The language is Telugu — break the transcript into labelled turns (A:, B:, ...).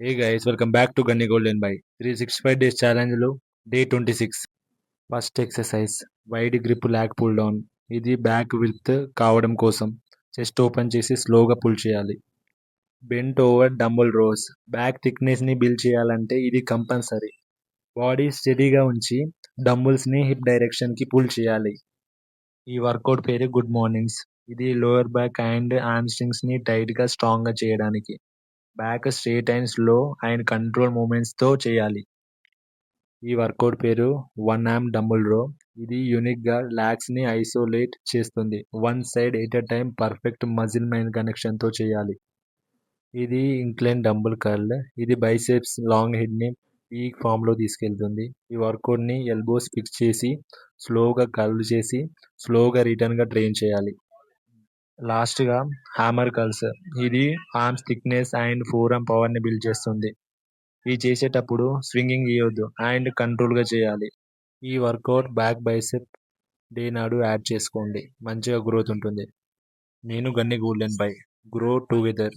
A: Hey guys, welcome back to గన్ని గోల్డెన్ బై 365 డేస్ ఛాలెంజ్లో day 26. First exercise wide grip lat pull down. ఇది బ్యాక్ విత్ కావడం కోసం చెస్ట్ ఓపెన్ చేసి స్లోగా పుల్ చేయాలి. Bent over dumbbell rows. Back థిక్నెస్ని బిల్డ్ చేయాలంటే ఇది కంపల్సరీ. బాడీ స్టడీగా ఉంచి డంబుల్స్ని హిప్ డైరెక్షన్కి పుల్ చేయాలి. ఈ వర్కౌట్ పేరు గుడ్ మార్నింగ్స్. ఇది లోయర్ బ్యాక్ అండ్ ని టైట్గా స్ట్రాంగ్గా చేయడానికి. Back straight and slow and control మూమెంట్స్తో చేయాలి. ఈ వర్కౌట్ పేరు వన్ ఆర్మ్ డంబుల్ రో. ఇది యూనిక్గా ల్యాగ్స్ని ఐసోలేట్ చేస్తుంది. One side at a time perfect muscle mind కనెక్షన్తో చేయాలి. ఇది ఇంక్లైన్ డంబుల్ కర్ల్. ఇది బైసెప్స్ లాంగ్ హెడ్ని పీక్ ఫామ్లో తీసుకెళ్తుంది. ఈ వర్కౌట్ని ఎల్బోస్ ఫిక్స్ చేసి స్లోగా కర్ల్ చేసి స్లోగా రిటర్న్గా ట్రైన్ చేయాలి. లాస్ట్గా హ్యామర్ కర్ల్స్. ఇది arms thickness and four arm పవర్ని బిల్డ్ చేస్తుంది. ఇది చేసేటప్పుడు స్వింగింగ్ ఇవ్వద్దు అండ్ కంట్రోల్గా చేయాలి. ఈ వర్కౌట్ బ్యాక్ బైసెప్ డే నాడు యాడ్ చేసుకోండి. మంచిగా గ్రోత్ ఉంటుంది. నేను గన్ని గోల్డెన్ బై గ్రో టుగెదర్.